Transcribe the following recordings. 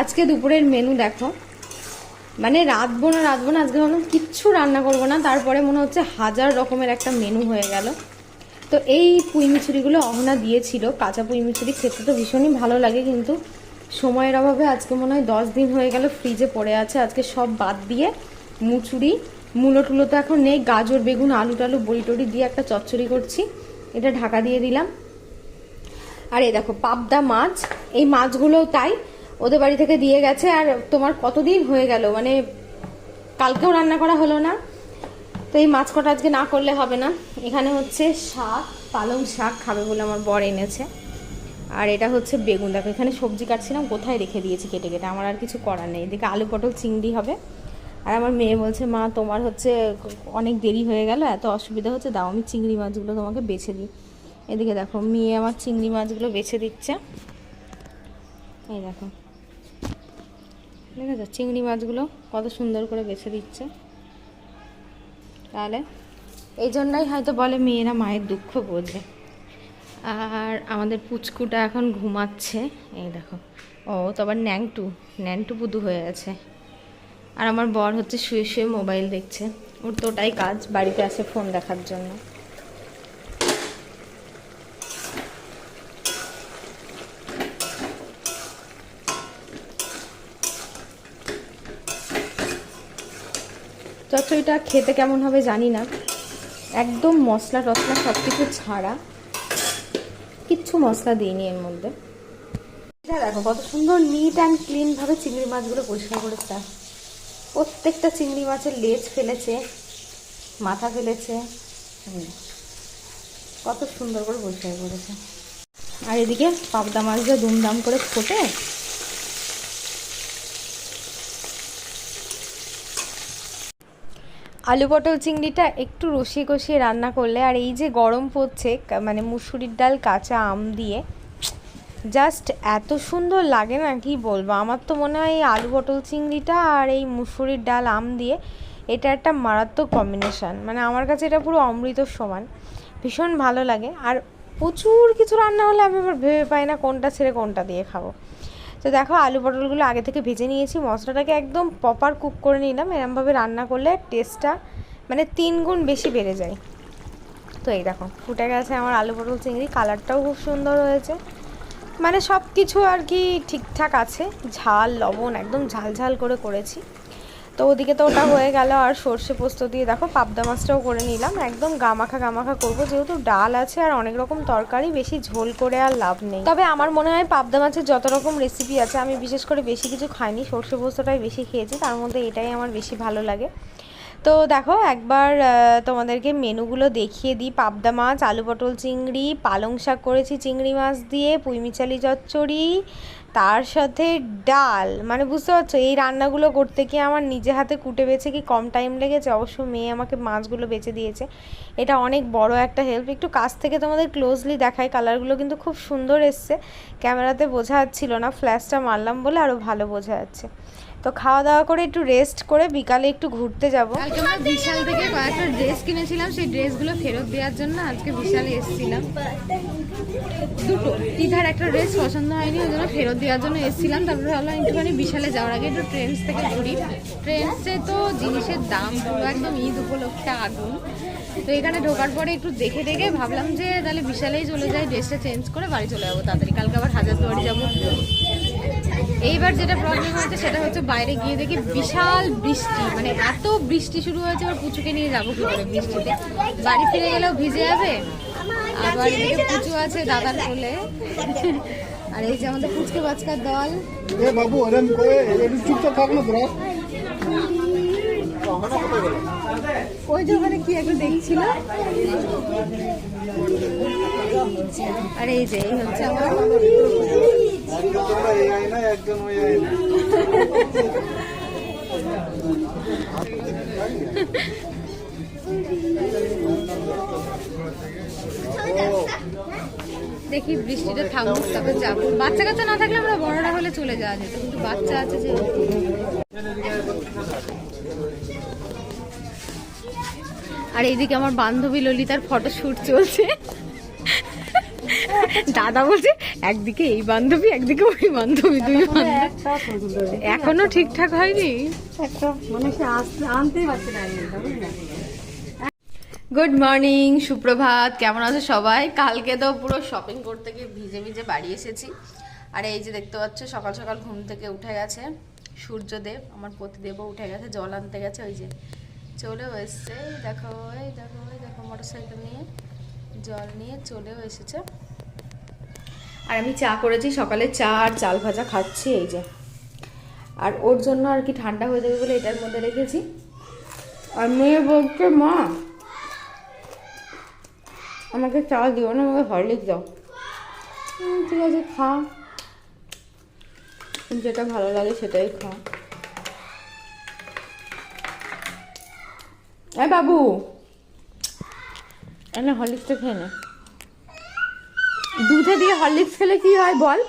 আজকে দুপুরের মেনু দেখো, মানে রাঁধবো না আজকে ভাবলাম কিচ্ছু রান্না করবো না, তারপরে মনে হচ্ছে হাজার রকমের একটা মেনু হয়ে গেল। তো এই পুঁই মিচুরিগুলো অহনা দিয়েছিল, কাঁচা পুঁই মিচুরি খেতে তো ভীষণই ভালো লাগে, কিন্তু সময়ের অভাবে আজকে মনে হয় 10 দিন হয়ে গেল ফ্রিজে পড়ে আছে। আজকে সব বাদ দিয়ে মুচুরি, মূলো টুলো তো এখন নেই, গাজর বেগুন আলু টালু বড়ি টড়ি দিয়ে একটা চচ্চড়ি করছি, এটা ঢাকা দিয়ে দিলাম। আর এই দেখো পাবদা মাছ, এই মাছগুলোও তাই ওদের বাড়ি থেকে দিয়ে গেছে। আর তোমার কতদিন হয়ে গেল, মানে কালকেও রান্না করা হলো না, তো এই মাছ কটা আজকে না করলে হবে না। এখানে হচ্ছে শাক, পালং শাক খাবে বলে আমার বর এনেছে। আর এটা হচ্ছে বেগুন, দেখো এখানে সবজি কাটছিলাম কোথায় রেখে দিয়েছি কেটে কেটে, আমার আর কিছু করার নেই। এদিকে আলু পটল চিংড়ি হবে। আর আমার মেয়ে বলছে মা তোমার হচ্ছে অনেক দেরি হয়ে গেল, এত অসুবিধা হচ্ছে, দাও আমি চিংড়ি মাছগুলো তোমাকে বেছে দিই। এদিকে দেখো মেয়ে আমার চিংড়ি মাছগুলো বেছে দিচ্ছে, এই দেখো দেখেছো চিংড়ি মাছগুলো কত সুন্দর করে বেছে দিচ্ছে। তাহলে এই জন্যই হয়তো বলে মেয়েরা মায়ের দুঃখ বোঝে। আর আমাদের পুচকুটা এখন ঘুমাচ্ছে, এই দেখো ও তো আবার ন্যাংটু বুদু হয়ে আছে। আর আমার বর হচ্ছে শুয়ে শুয়ে মোবাইল দেখছে, ওর তো ওটাই কাজ, বাড়িতে আসে ফোন দেখার জন্য। চচ্চড়িটা খেতে কেমন হবে জানি না, একদম মশলা টসলা সব কিছু ছাড়া, কিচ্ছু মশলা দিইনি এর মধ্যে। দেখো কত সুন্দর নিট অ্যান্ড ক্লিন ভাবে চিংড়ি মাছগুলো পরিষ্কার করেছে, প্রত্যেকটা চিংড়ি মাছের লেজ ফেলেছে, মাথা ফেলেছে, কত সুন্দর করে পরিষ্কার করেছে। আর এদিকে পাবদা মাছগুলো দুমদাম করে ফোটে আলু পটল চিংড়িটা একটু রসিয়ে কষিয়ে রান্না করলে, আর এই যে গরম পড়ছে মানে মুসুরির ডাল কাঁচা আম দিয়ে জাস্ট এত সুন্দর লাগে না, কি বলবো। আমার তো মনে হয় এই আলু পটল চিংড়িটা আর এই মুসুরির ডাল আম দিয়ে এটা একটা মারাত্মক কম্বিনেশান, মানে আমার কাছে এটা পুরো অমৃতর সমান, ভীষণ ভালো লাগে। আর প্রচুর কিছু রান্না হলে আমি আবার ভেবে পাই না কোনটা ছেড়ে কোনটা দিয়ে খাবো। তো দেখো আলু পটলগুলো আগে থেকে ভেজে নিয়েছি, মশলাটাকে একদম প্রপার কুক করে নিলাম, এরমভাবে রান্না করলে টেস্টটা মানে 3 গুণ বেশি বেড়ে যায়। তো এই দেখো ফুটে গেছে আমার আলু পটল চিংড়ি, কালারটাও খুব সুন্দর হয়েছে, মানে সব কিছু আর কি ঠিকঠাক আছে, ঝাল লবণ একদম ঝাল ঝাল করে করেছি। তো ওদিকে তো ওটা হয়ে গেল। আর সর্ষে পোস্ত দিয়ে দেখো পাবদা মাছটাও করে নিলাম, একদম গামাখা করবো, যেহেতু ডাল আছে আর অনেক রকম তরকারি, বেশি ঝোল করে আর লাভ নেই। তবে আমার মনে হয় পাবদা মাছের যত রকম রেসিপি আছে আমি বিশেষ করে বেশি কিছু খাইনি, সর্ষে পোস্তটাই বেশি খেয়েছি, তার মধ্যে এটাই আমার বেশি ভালো লাগে। তো দেখো একবার তোমাদেরকে মেনুগুলো দেখিয়ে দিই। পাবদা মাছ, আলু পটল চিংড়ি, পালং শাক করেছি চিংড়ি মাছ দিয়ে, পুঁইমিচালি চচ্চড়ি, তার সাথে ডাল, মানে বুঝতে পারছো এই রান্নাগুলো করতে গিয়ে আমার নিজে হাতে কুটে বেছে কি কম টাইম লেগেছে, অবশ্য মেয়ে আমাকে মাছগুলো বেছে দিয়েছে, এটা অনেক বড় একটা হেল্প। একটু কাছ থেকে তোমাদের ক্লোজলি দেখায়, কালারগুলো কিন্তু খুব সুন্দর এসছে, ক্যামেরাতে বোঝা যাচ্ছিল না, ফ্ল্যাশটা মারলাম বলে আরও ভালো বোঝা যাচ্ছে। তো খাওয়া দাওয়া করে একটু রেস্ট করে বিকালে একটু ঘুরতে যাবো। কালকে আমরা বিশাল থেকে কয়েকটা ড্রেস কিনেছিলাম, সেই ড্রেসগুলো ফেরত দেওয়ার জন্য আজকে বিশালে এসেছিলাম। দুটো ইধার একটা ড্রেস পছন্দ হয়নি, ওই জন্য ফেরত দেওয়ার জন্য এসেছিলাম। তারপরে ভাবলাম একটুখানি বিশালে যাওয়ার আগে একটু ট্রেন্ডস থেকে ঘুরি। ট্রেন্ডসে তো জিনিসের দাম পুরো একদম ঈদ উপলক্ষে আগুন। তো এখানে ঢোকার পরে একটু দেখে দেখে ভাবলাম যে তাহলে বিশালেই চলে যাই, ড্রেসটা চেঞ্জ করে বাড়ি চলে যাবো তাড়াতাড়ি, কালকে আবার হাজারদুয়ারি যাবো। এইবার যেটা প্রবলেম হয়েছে সেটা হচ্ছে বাইরে গিয়ে দেখি বিশাল বৃষ্টি, মানে এত বৃষ্টি শুরু হয়েছে, এবার পুচুকে নিয়ে যাবো কি করে বৃষ্টিতে, বাড়ি ফিরে গেলেও ভিজে যাবে। আবার এদিকে পুচু আছে দাদার কোলে, আর এই যে আমাদের পুচকে বাচ্চার দল। ওই যে ওখানে কি একটা দেখছিল, আর এই যে এই হচ্ছে আমার দেখি বৃষ্টিটা থামুক তারপর যাবো। বাচ্চা কাচ্চা না থাকলে আমরা বড়রা হলে চলে যাওয়া যেত, কিন্তু বাচ্চা আছে যে। আর এইদিকে আমার বান্ধবী ললিতার ফটোশুট চলছে, দাদা বলছে একদিকে এই বান্ধবী একদিকে ওই বান্ধবী, দুই বান্ধবী এখনো ঠিকঠাক হয়নি। গুড মর্নিং, সুপ্রভাত, কেমন আছো সবাই? কালকে তো পুরো শপিং করতে গিয়ে ভিজে ভিজে বাড়ি এসেছি। আর এই যে দেখতে পাচ্ছ সকাল সকাল ঘুম থেকে উঠে গেছে সূর্যদেব, আমার পতিদেবও উঠে গেছে, জল আনতে গেছে, ওই যে চলেও এসছে। দেখো এই দেখো এই দেখো মোটরসাইকেল নিয়ে জল নিয়ে চলেও এসেছে। আর আমি চা করেছি সকালে, চা আর চাল ভাজা খাচ্ছি এই যে। আর ওর জন্য আর কি ঠান্ডা হয়ে যাবে বলে এটার মধ্যে রেখেছি। আর মেয়ে বলছে মা আমাকে চা দিও না, আমাকে হরলিক্স দাও। ঠিক আছে খা, যেটা ভালো লাগে সেটাই খা। এই বাবু এনে হরলিক্সটা খেয়ে নে। দুধে দিয়ে হরলিক্স খেলে কি হয় বল?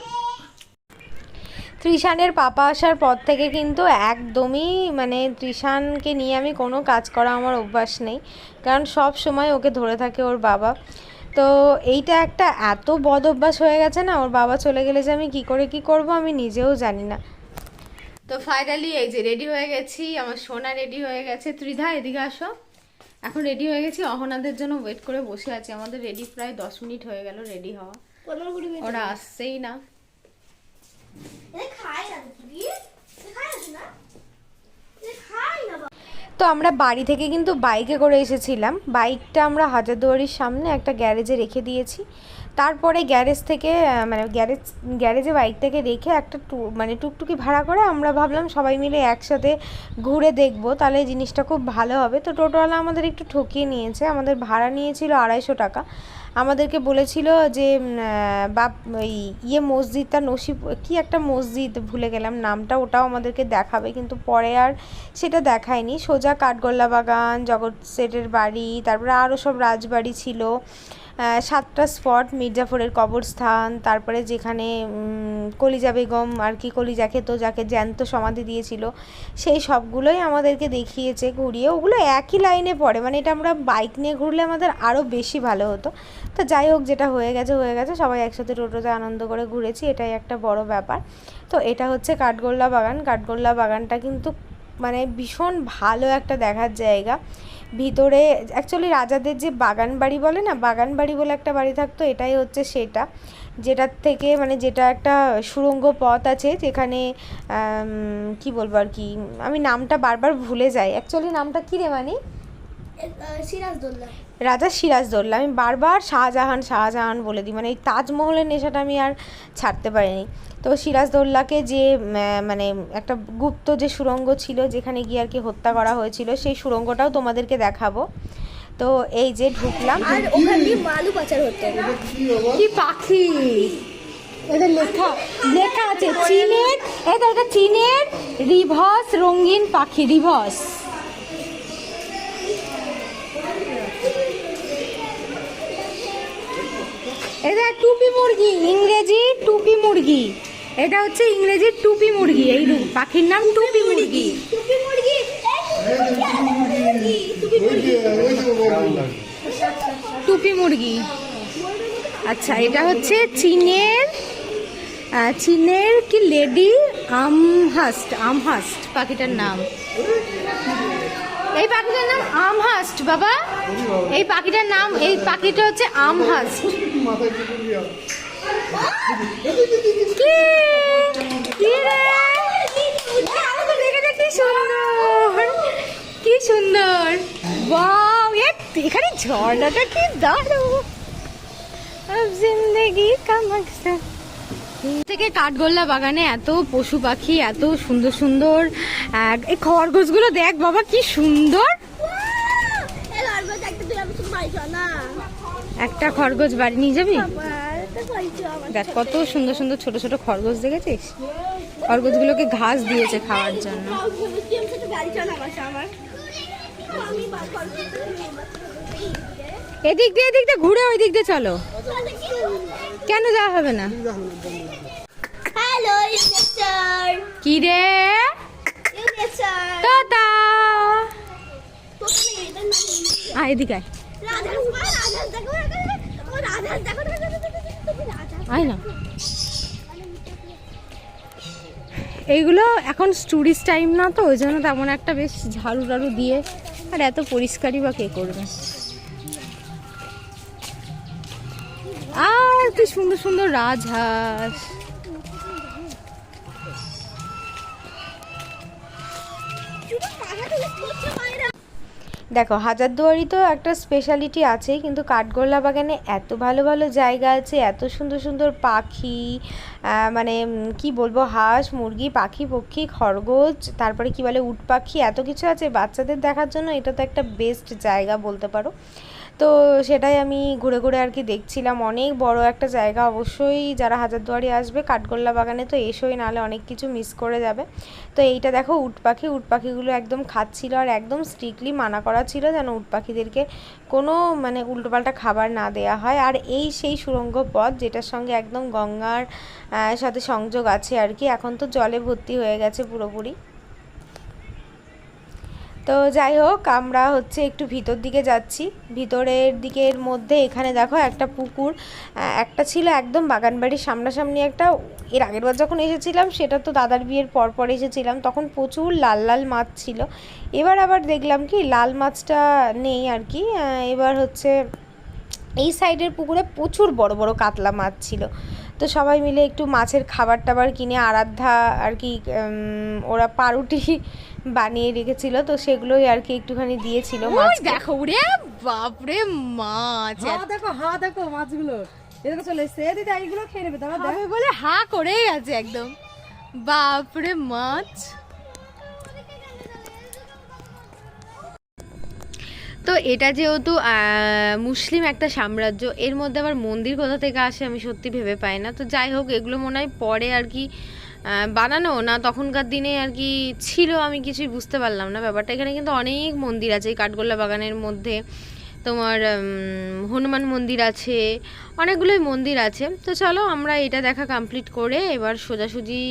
ত্রিশানের পাপা আসার পর থেকে কিন্তু একদমই মানে ত্রিশানকে নিয়ে আমি কোনো কাজ করা আমার অভ্যাস নেই, কারণ সব সময় ওকে ধরে থাকে ওর বাবা। তো এইটা একটা এত বদ অভ্যাস হয়ে গেছে না, ওর বাবা চলে গেলে যে আমি কি করে কি করব আমি নিজেও জানি না। তো ফাইনালি এই যে রেডি হয়ে গেছি, আমার সোনা রেডি হয়ে গেছে। ত্রিধা এদিকে আসো, এখন রেডি হয়ে গেছি, অহনাদের জন্য ওয়েট করে বসে আছি। আমাদের রেডি প্রায় 10 মিনিট হয়ে গেল রেডি হওয়া, ওরা আসছেই না। তো আমরা বাড়ি থেকে কিন্তু বাইকে করে এসেছিলাম। বাইকটা আমরা হাজারদুয়ারির সামনে একটা গ্যারেজে রেখে দিয়েছি। তারপরে গ্যারেজ থেকে মানে গ্যারেজে বাইকটাকে রেখে একটা মানে টুকটুকি ভাড়া করে আমরা ভাবলাম সবাই মিলে একসাথে ঘুরে দেখবো, তাহলে জিনিসটা খুব ভালো হবে। তো টোটোওয়ালা আমাদের একটু ঠকিয়ে নিয়েছে, আমাদের ভাড়া নিয়েছিল 250 টাকা। আমাদেরকে বলেছিল যে বাপ ওই মসজিদটা নসিব কি একটা মসজিদ ভুলে গেলাম নামটা, ওটাও আমাদেরকে দেখাবে, কিন্তু পরে আর সেটা দেখায়নি। সোজা কাঠগোল্লা বাগান, জগৎ সেটের বাড়ি, তারপরে আরও সব রাজবাড়ি ছিল, 7টা স্পট, মির্জাফরের কবরস্থান, তারপরে যেখানে কলিজা বেগম আর কি কলিজা খেত, যাকে জ্যান্ত সমাধি দিয়েছিল, সেই সবগুলোই আমাদেরকে দেখিয়েছে ঘুরিয়ে। ওগুলো একই লাইনে পড়ে, মানে এটা আমরা বাইক নিয়ে ঘুরলে আমাদের আরও বেশি ভালো হতো। তো যাই হোক, যেটা হয়ে গেছে, সবাই একসাথে টোটোতে আনন্দ করে ঘুরেছি, এটাই একটা বড় ব্যাপার। তো এটা হচ্ছে কাঠগোল্লা বাগান। কাঠগোল্লা বাগানটা কিন্তু মানে ভীষণ ভালো একটা দেখার জায়গা। ভিতরে অ্যাকচুয়ালি রাজাদের যে বাগান বাড়ি বলে না, বাগান বাড়ি বলে একটা বাড়ি থাকতো, এটাই হচ্ছে সেটা, যেটার থেকে মানে যেটা একটা সুড়ঙ্গ পথ আছে, যেখানে কি বলবো আর কি, আমি নামটা বারবার ভুলে যাই। অ্যাকচুয়ালি নামটা কী রে মানে সিরাজদৌল্লা, রাজা সিরাজদৌল্লা। আমি বারবার শাহজাহান বলে দিই, মানে এই তাজমহলের নেশাটা আমি আর ছাড়তে পারিনি। তো সিরাজদৌল্লাকে যে মানে একটা গুপ্ত যে সুড়ঙ্গ ছিল যেখানে গিয়ে আর কি হত্যা করা হয়েছিল, সেই সুড়ঙ্গটাও তোমাদেরকে দেখাবো। তো এই যে ঢুকলাম, আর ওখান দিয়ে মালু পাচার হতো। কি পাখি, এটা লেখা আছে চীনের, এটা চীনের রিভস রঙিন পাখি, রিভস। এটা টুপি মুরগি, ইংরেজি টুপি মুরগি, এটা হচ্ছে ইংরেজির টুপি মুরগি, এই পাখির নাম টুপি মুরগি। টুপি মুরগি, আচ্ছা এটা হচ্ছে চীনের কি লেডি আমহাস্ট পাখিটার নাম। এই পাখিটার নাম আমহাস্ট বাবা, এই পাখিটার নাম, এই পাখিটা হচ্ছে আমহাস্ট। কি সুন্দর, ওয়াও, এখানে ঝর্ণাটা কি দারুণ। জিন্দেগি কা মকসদ থেকে কাঠগোল্লা বাগানে এত পশু পাখি, এত সুন্দর সুন্দর, এই খরগোশগুলো দেখ বাবা কি সুন্দর। একটা খরগোশ বাড়ি নিয়ে যাবি? দেখ কত সুন্দর সুন্দর ছোট ছোট খরগোশ, দেখেছিস? খরগোশগুলোকে ঘাস দিয়েছে খাওয়ার জন্য। এদিক দিয়ে ঘুরে ওই দিক দিয়ে চলো। কেন যাওয়া হবে না? কি রে এদিকে আয় না, এইগুলো এখন টুরিস্ট টাইম না তো, ওই জন্য তেমন একটা বেশ ঝাড়ু টাড়ু দিয়ে আর এত পরিষ্কারই বা কে করবে। আর কি সুন্দর সুন্দর রাজহাঁস। দেখো হাজারদুয়ারি তো একটা স্পেশালিটি আছে, কিন্তু কাঠগোল্লা বাগানে এত ভালো ভালো জায়গা আছে, এত সুন্দর সুন্দর পাখি, মানে কি বলবো, হাঁস মুরগি পাখি পক্ষী খরগোশ, তারপরে কি বলে উট পাখি, এত কিছু আছে বাচ্চাদের দেখার জন্য। এটা তো একটা বেস্ট জায়গা বলতে পারো। তো সেটাই আমি ঘুরে ঘুরে আর কি দেখছিলাম। অনেক বড় একটা জায়গা, অবশ্যই যারা হাজারদুয়ারি আসবে কাঠগোল্লা বাগানে তো এসোই, নাহলে অনেক কিছু মিস করে যাবে। তো এইটা দেখো উট পাখিগুলো একদম খাচ্ছিল, আর একদম স্ট্রিক্টলি মানা করা ছিল যেন উট পাখিদেরকে কোনো মানে উল্টোপাল্টা খাবার না দেয়া হয়। আর এই সেই সুড়ঙ্গ পথ যেটার সঙ্গে একদম গঙ্গার সাথে সংযোগ আছে আর কি। এখন তো জলে ভর্তি হয়ে গেছে পুরোপুরি। তো যাই হোক, আমরা হচ্ছে একটু ভিতর দিকে যাচ্ছি। ভিতরের দিকের মধ্যে এখানে দেখো একটা পুকুর, একটা ছিল একদম বাগানবাড়ির সামনাসামনি একটা। এর আগের বার যখন এসেছিলাম সেটা তো দাদার বিয়ের পর এসেছিলাম, তখন প্রচুর লাল লাল মাছ ছিল। এবার আবার দেখলাম কি লাল মাছটা নেই আর কি। এবার হচ্ছে এই সাইডের পুকুরে প্রচুর বড় বড় কাতলা মাছ ছিল। তো সবাই মিলে একটু মাছের খাবার টাবার কিনে, আরাধ্যা আর কি ওরা পাউরুটি বানিয়ে রেখেছিল, তো সেগুলোই আর কি একটুখানি দিয়েছিল। মাছ দেখো রে, বাপরে মাছ, দেখো দেখো মাছগুলো এদিকে চলে এসেছে, এদিকে এইগুলো খেয়ে নেবে দাদা বলে হা করেই আছে একদম, বাপরে মাছ। তো এটা যেহেতু মুসলিম একটা সাম্রাজ্য, এর মধ্যে আবার মন্দির কোথা থেকে আসে আমি সত্যি ভেবে পাই না। তো যাই হোক, এগুলো মনে হয় পরে আর কি বানানো, না তখনকার দিনে আর কি ছিল, আমি কিছুই বুঝতে পারলাম না ব্যাপারটা। এখানে কিন্তু অনেক মন্দির আছে এই কাঠগোল্লা বাগানের মধ্যে। তোমার হনুমান মন্দির আছে, অনেকগুলোই মন্দির আছে। তো চলো আমরা এটা দেখা কমপ্লিট করে এবার সোজাসুজি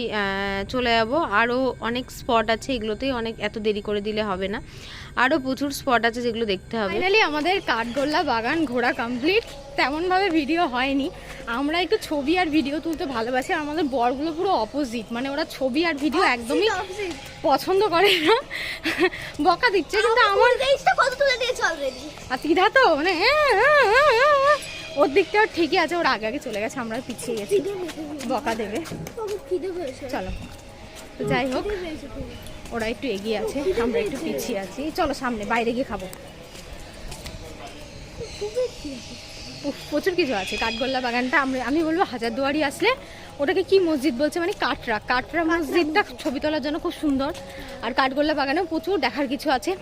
চলে যাবো। আরও অনেক স্পট আছে, এগুলোতেই অনেক, এত দেরি করে দিলে হবে না, আরও প্রচুর স্পট আছে যেগুলো দেখতে হবে। ফাইনালি আমাদের কাঠগোল্লা বাগান ঘোরা কমপ্লিট। তেমনভাবে ভিডিও হয়নি, আমরা একটু ছবি আর ভিডিও তুলতে ভালোবাসি। আর আমাদের বরগুলো পুরো অপোজিট, মানে ওরা ছবি আর ভিডিও একদমই পছন্দ করে না, বকা দিচ্ছে। কিন্তু আমার আর তিধা তো মানে ওর দিকটা ঠিকই আছে, ওর আগে আগে চলে গেছে, আমরা পিছিয়ে গেছি, বকা দেবে। চলো, তো যাই হোক, ওরা একটু এগিয়ে আছে, আমরা একটু পিছিয়ে আছি। চলো সামনে বাইরে গিয়ে খাবো। প্রচুর কিছু আছে কাঠগোল্লা বাগানটা। আমি বলবো হাজারদুয়ারি আসলে ওটাকে কি মসজিদ বলছে, মানে কাটরা মসজিদটা ছবি তোলার জন্য খুব সুন্দর। আর কাঠগোল্লা বাগানেও প্রচুর দেখার কিছু আছে।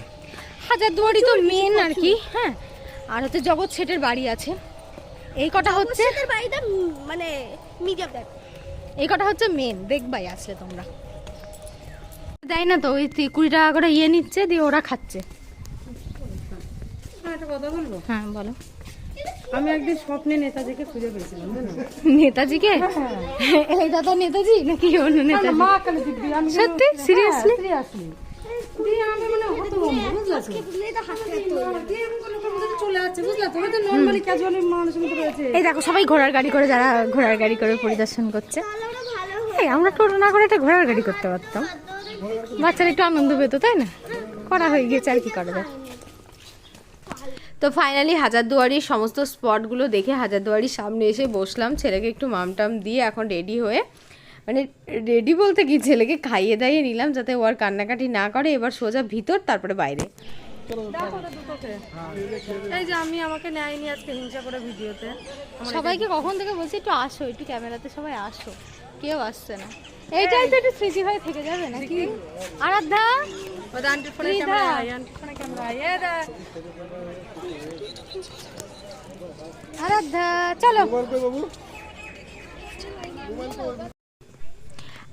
হাজারদুয়ারি তো মেন আর কি। হ্যাঁ, আর হচ্ছে জগৎ শেঠের বাড়ি আছে, এই কটা হচ্ছে মানে মিডিয়াম টাইপ, এই কটা হচ্ছে মেন। দেখবাই আসলে তোমরা, দেয় না তো ওই 20 টাকা করে ইয়ে নিচ্ছে, দিয়ে ওরা খাচ্ছে। একটা কথা বলবো? হ্যাঁ বলো। আমি একদিন স্বপ্নে নেতাজিকে খুঁজে পেয়েছিলাম। নেতাজিকে? এইটা তো নেতাজি নাকি অন্য নেতাজি? মা কালী দিব্যি, আমি সত্যি সিরিয়াসলি সিরিয়াসলি দিয়ে আমি মানে হতভম্ব, বুঝলা তো? চলে যাচ্ছে, বুঝলা তো? হয়তো নরমালি ক্যাজুয়ালি মানুষের মতো রয়েছে। এই দেখো সবাই ঘোড়ার গাড়ি করে, যারা ঘোড়ার গাড়ি করে পরিদর্শন করছে। এই আমরা টোটো না করে একটা ঘোড়ার গাড়ি করতে পারতাম, বাচ্চারা একটু আনন্দ পেতো, তাই না? করা হয়ে গেছে, আর কি করা যায়। তো ফাইনালি হাজারদুয়ারির সমস্ত স্পটগুলো দেখে হাজারদুয়ারির সামনে এসে বসলাম। ছেলেকে একটু মামটাম দিয়ে এখন রেডি হয়ে, মানে রেডি বলতে কি, ছেলেকে খাইয়ে দাইয়ে নিলাম যাতে ও আর কান্নাকাটি না করে। এবার সোজা ভিতর, তারপরে বাইরে। এই যে আমি আমাকে নেয়নি আজকে হিংসা করে ভিডিওতে। সবাইকে কখন থেকে বলছি একটু আসো, একটু ক্যামেরাতে সবাই আসো, কেউ আসছে না। এইটাই তো একটু স্মৃতি হয়ে থেকে যাবে নাকি? আরাধ্যা আন্টির ফোনে ক্যামেরা, আন্টির ফোনে ক্যামেরা, আরাধ্যা চলো।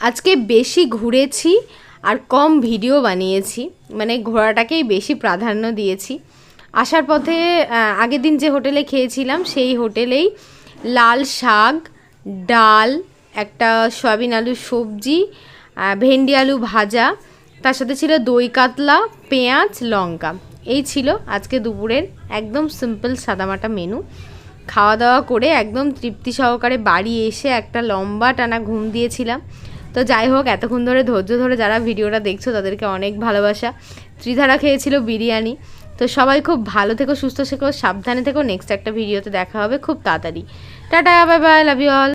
আজকে বেশি ঘুরেছি আর কম ভিডিও বানিয়েছি, মানে ঘোরাটাকেই বেশি প্রাধান্য দিয়েছি। আসার পথে আগের দিন যে হোটেলে খেয়েছিলাম সেই হোটেলেই লাল শাক, ডাল, একটা সয়াবিন আলু সবজি, ভেন্ডি আলু ভাজা, তার সাথে ছিল দই কাতলা, পেঁয়াজ, লঙ্কা। এই ছিল আজকে দুপুরের একদম সিম্পল সাদামাটা মেনু। খাওয়া দাওয়া করে একদম তৃপ্তি সহকারে বাড়ি এসে একটা লম্বা টানা ঘুম দিয়েছিলাম। তো যাই হোক, এতক্ষণ ধরে ধৈর্য ধরে যারা ভিডিওটা দেখছো তাদেরকে অনেক ভালোবাসা। ত্রিধারা খেয়েছিল বিরিয়ানি। তো সবাই খুব ভালো থেকো, সুস্থ থেকো, সাবধানে থেকো। নেক্সট একটা ভিডিওতে দেখা হবে খুব তাড়াতাড়ি। Tata, bye bye, love you all.